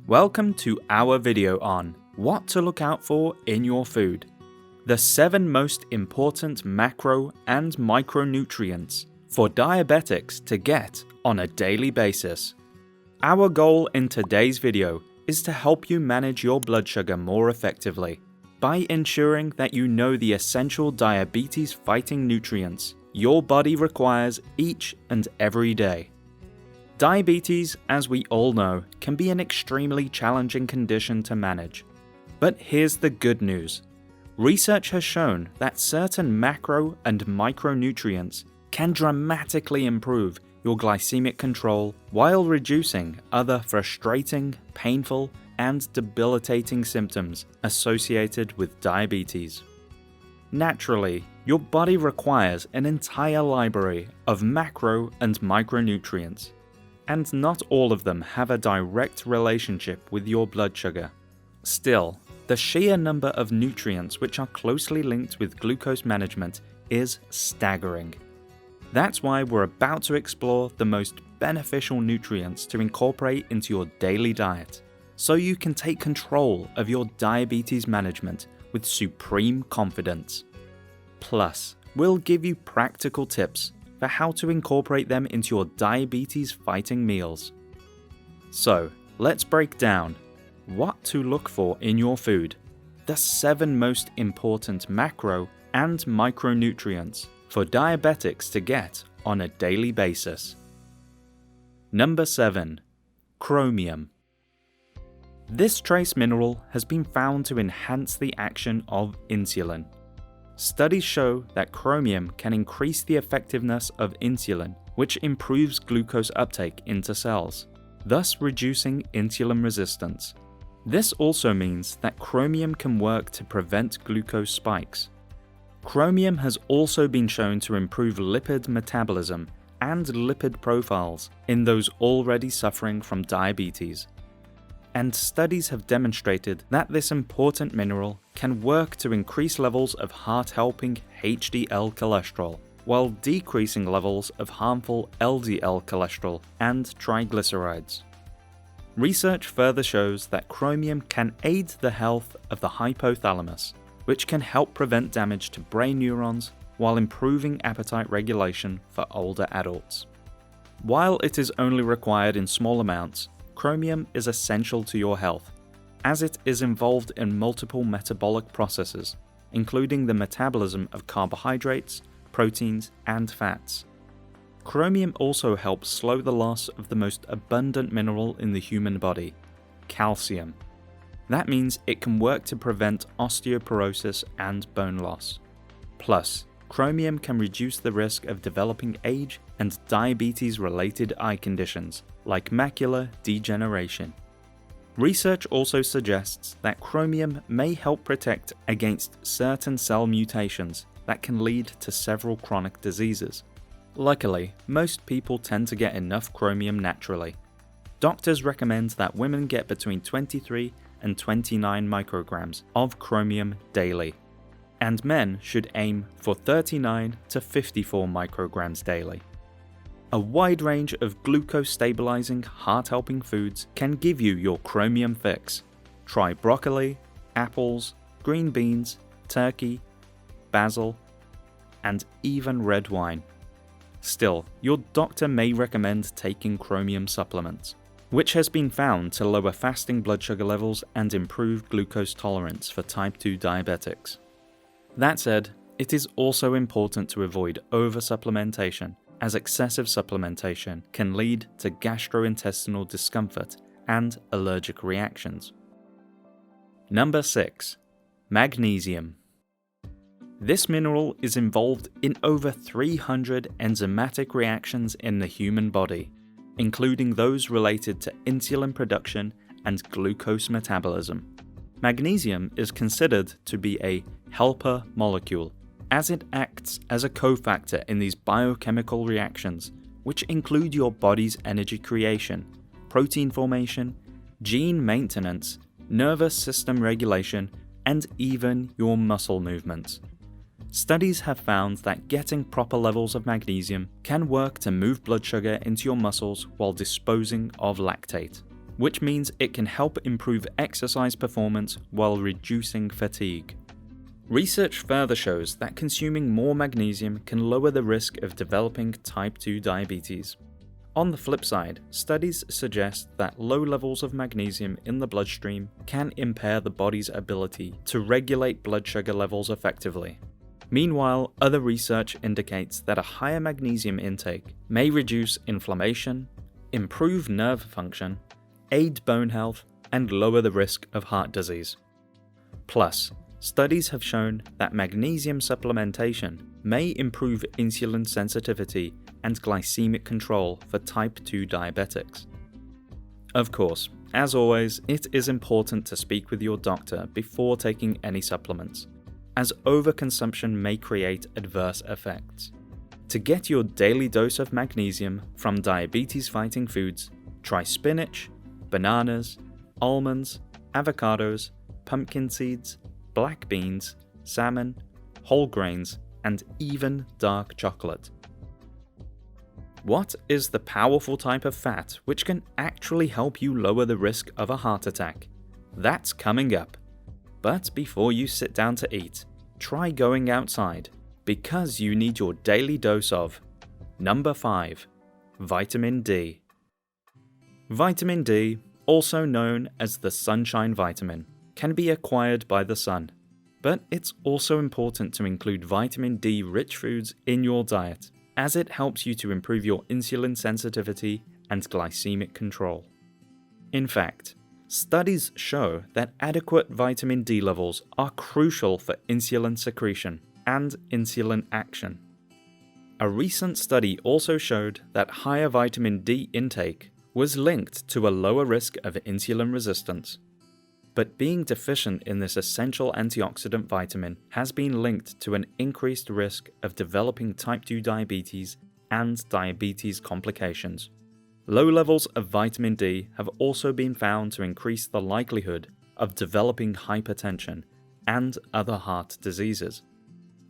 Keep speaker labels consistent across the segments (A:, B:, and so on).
A: Welcome to our video on what to look out for in your food. The 7 most important macro and micronutrients for diabetics to get on a daily basis. Our goal in today's video is to help you manage your blood sugar more effectively by ensuring that you know the essential diabetes-fighting nutrients your body requires each and every day. Diabetes, as we all know, can be an extremely challenging condition to manage. But here's the good news. Research has shown that certain macro and micronutrients can dramatically improve your glycemic control while reducing other frustrating, painful, and debilitating symptoms associated with diabetes. Naturally, your body requires an entire library of macro and micronutrients, and not all of them have a direct relationship with your blood sugar. Still, the sheer number of nutrients which are closely linked with glucose management is staggering. That's why we're about to explore the most beneficial nutrients to incorporate into your daily diet, so you can take control of your diabetes management with supreme confidence. Plus, we'll give you practical tips for how to incorporate them into your diabetes-fighting meals. So, let's break down what to look for in your food, the 7 most important macro and micronutrients for diabetics to get on a daily basis. Number 7. Chromium. This trace mineral has been found to enhance the action of insulin. Studies show that chromium can increase the effectiveness of insulin, which improves glucose uptake into cells, thus reducing insulin resistance. This also means that chromium can work to prevent glucose spikes. Chromium has also been shown to improve lipid metabolism and lipid profiles in those already suffering from diabetes. And studies have demonstrated that this important mineral can work to increase levels of heart-helping HDL cholesterol, while decreasing levels of harmful LDL cholesterol and triglycerides. Research further shows that chromium can aid the health of the hypothalamus, which can help prevent damage to brain neurons while improving appetite regulation for older adults. While it is only required in small amounts, chromium is essential to your health, as it is involved in multiple metabolic processes, including the metabolism of carbohydrates, proteins, and fats. Chromium also helps slow the loss of the most abundant mineral in the human body, calcium. That means it can work to prevent osteoporosis and bone loss. Plus, chromium can reduce the risk of developing age and diabetes-related eye conditions, like macular degeneration. Research also suggests that chromium may help protect against certain cell mutations that can lead to several chronic diseases. Luckily, most people tend to get enough chromium naturally. Doctors recommend that women get between 23 and 29 micrograms of chromium daily, and men should aim for 39 to 54 micrograms daily. A wide range of glucose-stabilizing, heart-helping foods can give you your chromium fix. Try broccoli, apples, green beans, turkey, basil, and even red wine. Still, your doctor may recommend taking chromium supplements, which has been found to lower fasting blood sugar levels and improve glucose tolerance for type 2 diabetics. That said, it is also important to avoid over-supplementation, as excessive supplementation can lead to gastrointestinal discomfort and allergic reactions. Number 6. Magnesium. This mineral is involved in over 300 enzymatic reactions in the human body, including those related to insulin production and glucose metabolism. Magnesium is considered to be a helper molecule, as it acts as a cofactor in these biochemical reactions, which include your body's energy creation, protein formation, gene maintenance, nervous system regulation, and even your muscle movements. Studies have found that getting proper levels of magnesium can work to move blood sugar into your muscles while disposing of lactate. which means it can help improve exercise performance while reducing fatigue. Research further shows that consuming more magnesium can lower the risk of developing type 2 diabetes. On the flip side, studies suggest that low levels of magnesium in the bloodstream can impair the body's ability to regulate blood sugar levels effectively. Meanwhile, other research indicates that a higher magnesium intake may reduce inflammation, improve nerve function, aid bone health, and lower the risk of heart disease. Plus, studies have shown that magnesium supplementation may improve insulin sensitivity and glycemic control for type 2 diabetics. Of course, as always, it is important to speak with your doctor before taking any supplements, as overconsumption may create adverse effects. To get your daily dose of magnesium from diabetes-fighting foods, try spinach, bananas, almonds, avocados, pumpkin seeds, black beans, salmon, whole grains, and even dark chocolate. What is the powerful type of fat which can actually help you lower the risk of a heart attack? That's coming up. But before you sit down to eat, try going outside, because you need your daily dose of number 5, vitamin D. Vitamin D, also known as the sunshine vitamin, can be acquired by the sun, but it's also important to include vitamin D-rich foods in your diet, as it helps you to improve your insulin sensitivity and glycemic control. In fact, studies show that adequate vitamin D levels are crucial for insulin secretion and insulin action. A recent study also showed that higher vitamin D intake was linked to a lower risk of insulin resistance. But being deficient in this essential antioxidant vitamin has been linked to an increased risk of developing type 2 diabetes and diabetes complications. Low levels of vitamin D have also been found to increase the likelihood of developing hypertension and other heart diseases.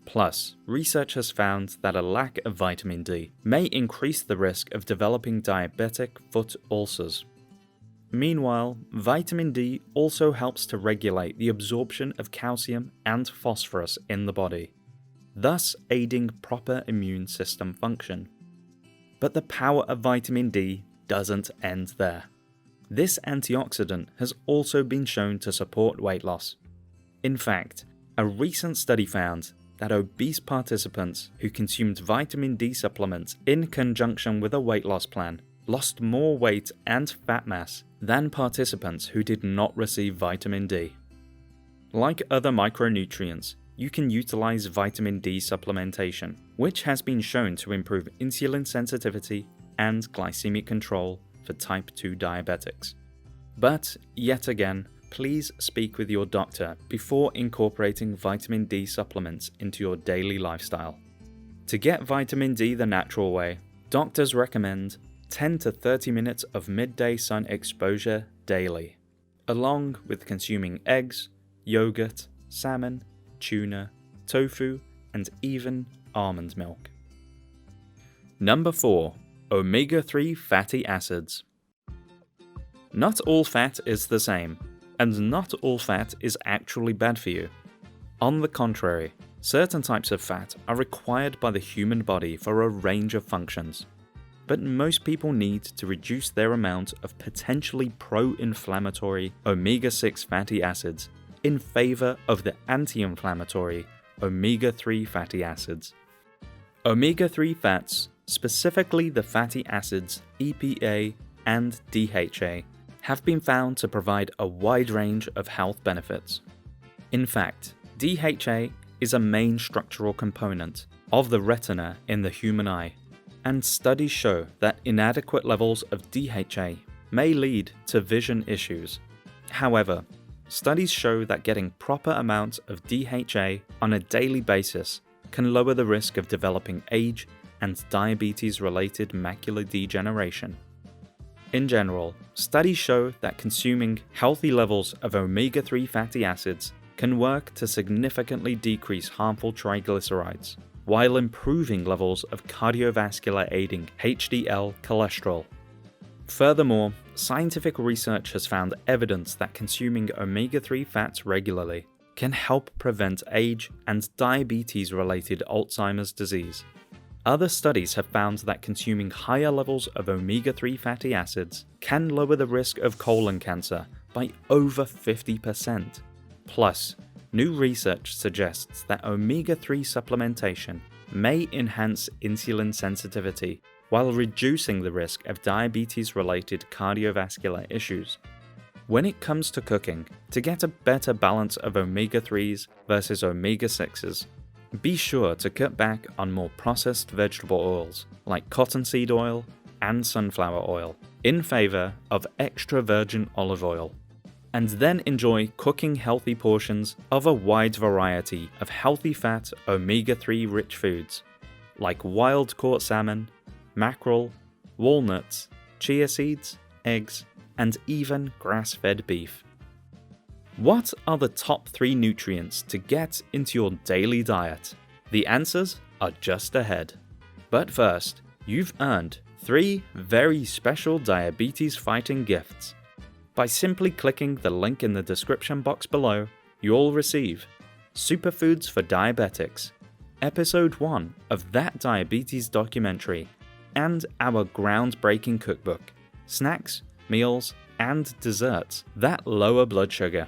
A: Plus, research has found that a lack of vitamin D may increase the risk of developing diabetic foot ulcers. Meanwhile, vitamin D also helps to regulate the absorption of calcium and phosphorus in the body, thus aiding proper immune system function. But the power of vitamin D doesn't end there. This antioxidant has also been shown to support weight loss. In fact, a recent study found that obese participants who consumed vitamin D supplements in conjunction with a weight loss plan lost more weight and fat mass than participants who did not receive vitamin D. Like other micronutrients, you can utilize vitamin D supplementation, which has been shown to improve insulin sensitivity and glycemic control for type 2 diabetics. But, yet again, please speak with your doctor before incorporating vitamin D supplements into your daily lifestyle. To get vitamin D the natural way, doctors recommend 10 to 30 minutes of midday sun exposure daily, along with consuming eggs, yogurt, salmon, tuna, tofu, and even almond milk. Number 4. Omega-3 fatty acids. Not all fat is the same, and not all fat is actually bad for you. On the contrary, certain types of fat are required by the human body for a range of functions. But most people need to reduce their amount of potentially pro-inflammatory omega-6 fatty acids in favor of the anti-inflammatory omega-3 fatty acids. Omega-3 fats, specifically the fatty acids EPA and DHA, have been found to provide a wide range of health benefits. In fact, DHA is a main structural component of the retina in the human eye, and studies show that inadequate levels of DHA may lead to vision issues. However, studies show that getting proper amounts of DHA on a daily basis can lower the risk of developing age and diabetes-related macular degeneration. In general, studies show that consuming healthy levels of omega-3 fatty acids can work to significantly decrease harmful triglycerides, while improving levels of cardiovascular aiding HDL cholesterol. Furthermore, scientific research has found evidence that consuming omega-3 fats regularly can help prevent age and diabetes-related Alzheimer's disease. Other studies have found that consuming higher levels of omega-3 fatty acids can lower the risk of colon cancer by over 50%. Plus, new research suggests that omega-3 supplementation may enhance insulin sensitivity while reducing the risk of diabetes-related cardiovascular issues. When it comes to cooking, to get a better balance of omega-3s versus omega-6s, be sure to cut back on more processed vegetable oils like cottonseed oil and sunflower oil in favor of extra virgin olive oil. And then enjoy cooking healthy portions of a wide variety of healthy fat omega-3 rich foods like wild-caught salmon, mackerel, walnuts, chia seeds, eggs, and even grass-fed beef. What are the top 3 nutrients to get into your daily diet? The answers are just ahead. But first, you've earned 3 very special diabetes-fighting gifts. By simply clicking the link in the description box below, you'll receive Superfoods for Diabetics, Episode 1 of that diabetes documentary, and our groundbreaking cookbook, Snacks, Meals, and Desserts that lower blood sugar.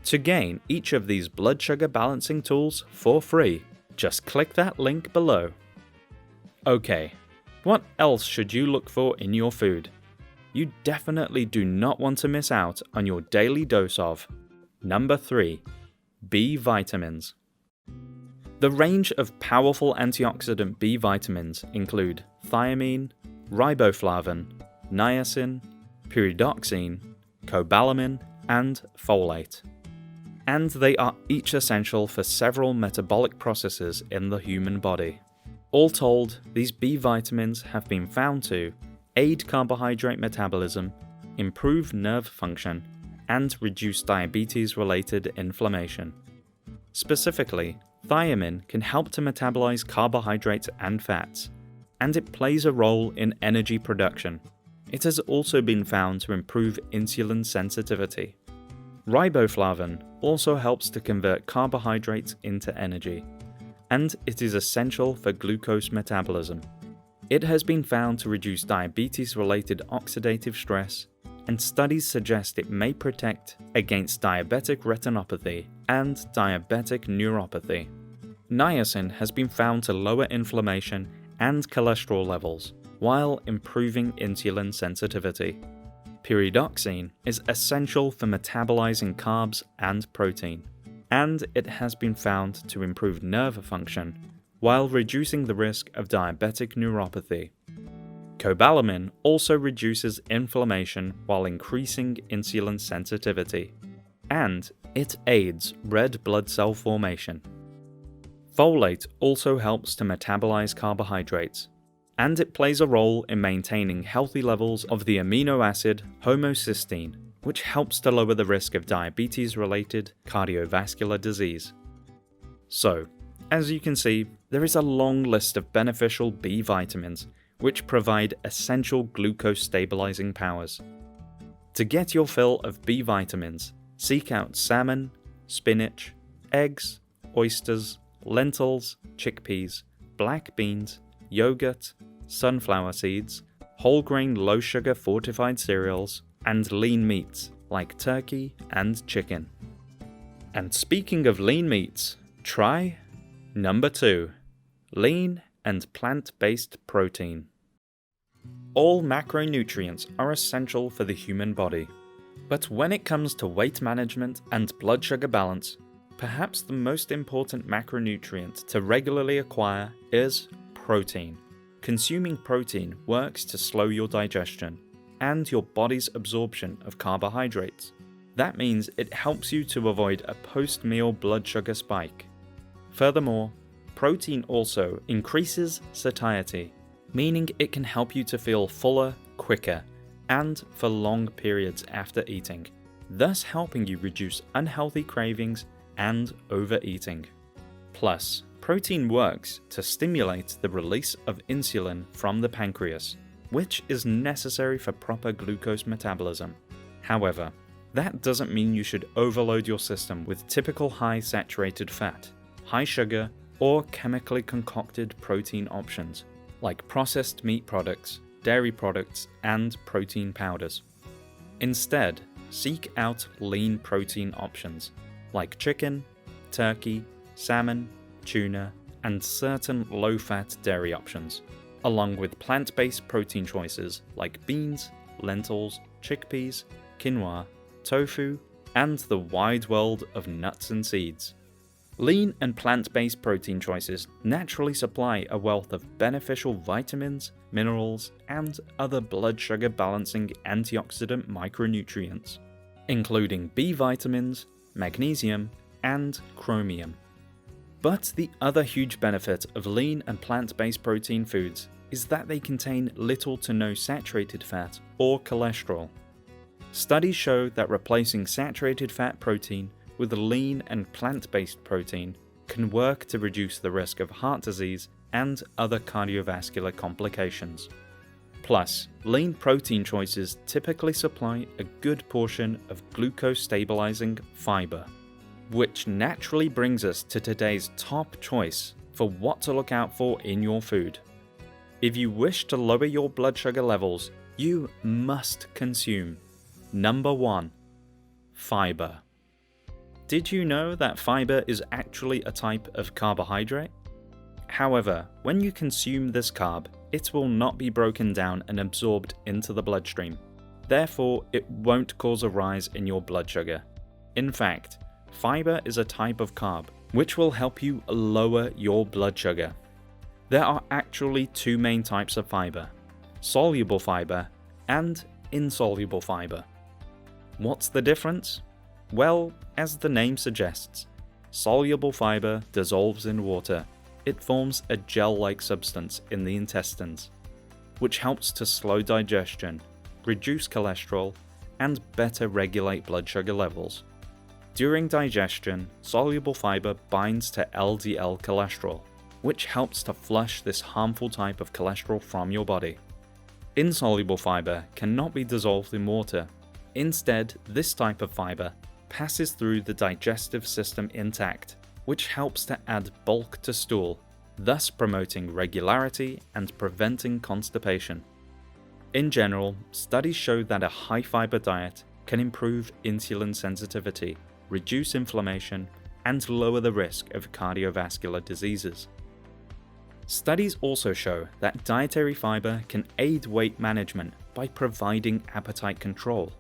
A: To gain each of these blood sugar balancing tools for free, just click that link below. Okay, what else should you look for in your food? You definitely do not want to miss out on your daily dose of Number 3. B vitamins. The range of powerful antioxidant B vitamins include thiamine, riboflavin, niacin, pyridoxine, cobalamin, and folate. And they are each essential for several metabolic processes in the human body. All told, these B vitamins have been found to aid carbohydrate metabolism, improve nerve function, and reduce diabetes-related inflammation. Specifically, thiamine can help to metabolize carbohydrates and fats, and it plays a role in energy production. It has also been found to improve insulin sensitivity. Riboflavin also helps to convert carbohydrates into energy, and it is essential for glucose metabolism. It has been found to reduce diabetes-related oxidative stress, and studies suggest it may protect against diabetic retinopathy and diabetic neuropathy. Niacin has been found to lower inflammation and cholesterol levels, while improving insulin sensitivity. Pyridoxine is essential for metabolizing carbs and protein, and it has been found to improve nerve function while reducing the risk of diabetic neuropathy. Cobalamin also reduces inflammation while increasing insulin sensitivity, and it aids red blood cell formation. Folate also helps to metabolize carbohydrates, and it plays a role in maintaining healthy levels of the amino acid homocysteine, which helps to lower the risk of diabetes-related cardiovascular disease. So, as you can see, there is a long list of beneficial B vitamins which provide essential glucose stabilizing powers. To get your fill of B vitamins, seek out salmon, spinach, eggs, oysters, lentils, chickpeas, black beans, yogurt, sunflower seeds, whole grain low sugar fortified cereals, and lean meats like turkey and chicken. And speaking of lean meats, try Number 2. Lean and plant-based protein. All macronutrients are essential for the human body, but when it comes to weight management and blood sugar balance, perhaps the most important macronutrient to regularly acquire is protein. Consuming protein works to slow your digestion and your body's absorption of carbohydrates. That means it helps you to avoid a post-meal blood sugar spike. Furthermore, protein also increases satiety, meaning it can help you to feel fuller quicker and for long periods after eating, thus helping you reduce unhealthy cravings and overeating. Plus, protein works to stimulate the release of insulin from the pancreas, which is necessary for proper glucose metabolism. However, that doesn't mean you should overload your system with typical high saturated fat, high sugar, or chemically concocted protein options, like processed meat products, dairy products, and protein powders. Instead, seek out lean protein options, like chicken, turkey, salmon, tuna, and certain low-fat dairy options, along with plant-based protein choices like beans, lentils, chickpeas, quinoa, tofu, and the wide world of nuts and seeds. Lean and plant-based protein choices naturally supply a wealth of beneficial vitamins, minerals, and other blood sugar balancing antioxidant micronutrients, including B vitamins, magnesium, and chromium. But the other huge benefit of lean and plant-based protein foods is that they contain little to no saturated fat or cholesterol. Studies show that replacing saturated fat protein with lean and plant-based protein can work to reduce the risk of heart disease and other cardiovascular complications. Plus, lean protein choices typically supply a good portion of glucose-stabilizing fiber, which naturally brings us to today's top choice for what to look out for in your food. If you wish to lower your blood sugar levels, you must consume number 1, fiber. Did you know that fiber is actually a type of carbohydrate? However, when you consume this carb, it will not be broken down and absorbed into the bloodstream. Therefore, it won't cause a rise in your blood sugar. In fact, fiber is a type of carb which will help you lower your blood sugar. There are actually 2 main types of fiber: soluble fiber and insoluble fiber. What's the difference? Well, as the name suggests, soluble fiber dissolves in water. It forms a gel-like substance in the intestines, which helps to slow digestion, reduce cholesterol, and better regulate blood sugar levels. During digestion, soluble fiber binds to LDL cholesterol, which helps to flush this harmful type of cholesterol from your body. Insoluble fiber cannot be dissolved in water. Instead, this type of fiber passes through the digestive system intact, which helps to add bulk to stool, thus promoting regularity and preventing constipation. In general, studies show that a high-fiber diet can improve insulin sensitivity, reduce inflammation, and lower the risk of cardiovascular diseases. Studies also show that dietary fiber can aid weight management by providing appetite control.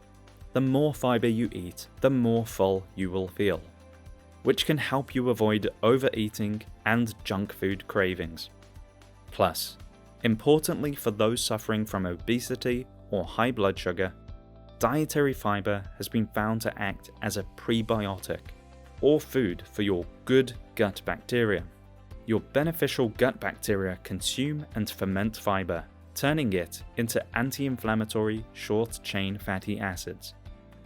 A: The more fiber you eat, the more full you will feel, which can help you avoid overeating and junk food cravings. Plus, importantly for those suffering from obesity or high blood sugar, dietary fiber has been found to act as a prebiotic, or food for your good gut bacteria. Your beneficial gut bacteria consume and ferment fiber, turning it into anti-inflammatory short-chain fatty acids,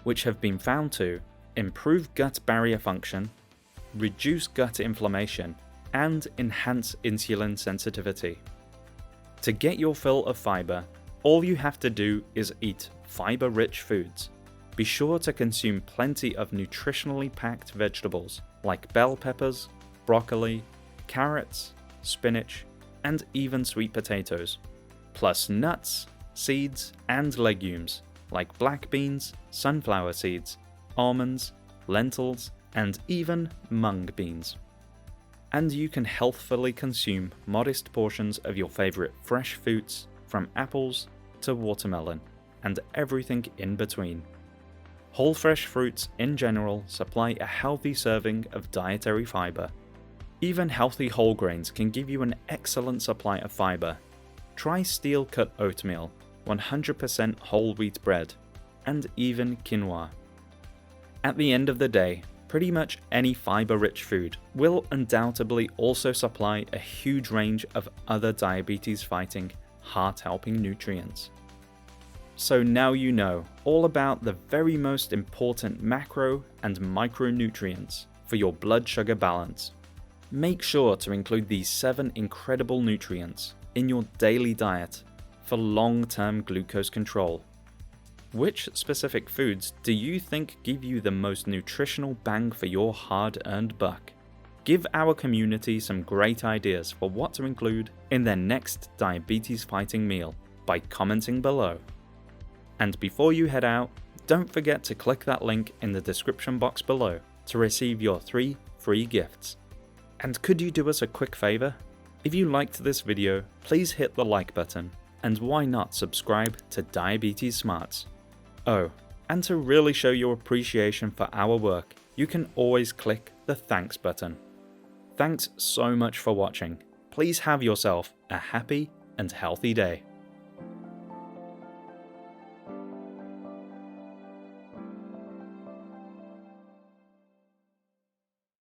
A: which have been found to improve gut barrier function, reduce gut inflammation, and enhance insulin sensitivity. To get your fill of fiber, all you have to do is eat fiber-rich foods. Be sure to consume plenty of nutritionally packed vegetables like bell peppers, broccoli, carrots, spinach, and even sweet potatoes, plus nuts, seeds, and legumes like black beans, sunflower seeds, almonds, lentils, and even mung beans. And you can healthfully consume modest portions of your favorite fresh fruits, from apples to watermelon, and everything in between. Whole fresh fruits in general supply a healthy serving of dietary fiber. Even healthy whole grains can give you an excellent supply of fiber. Try steel-cut oatmeal, 100% whole wheat bread, and even quinoa. At the end of the day, pretty much any fiber-rich food will undoubtedly also supply a huge range of other diabetes-fighting, heart-helping nutrients. So now you know all about the very most important macro and micronutrients for your blood sugar balance. Make sure to include these 7 incredible nutrients in your daily diet for long-term glucose control. Which specific foods do you think give you the most nutritional bang for your hard-earned buck? Give our community some great ideas for what to include in their next diabetes-fighting meal by commenting below. And before you head out, don't forget to click that link in the description box below to receive your 3 free gifts. And could you do us a quick favor? If you liked this video, please hit the like button, and why not subscribe to Diabetes Smarts? Oh, and to really show your appreciation for our work, you can always click the thanks button. Thanks so much for watching. Please have yourself a happy and healthy day.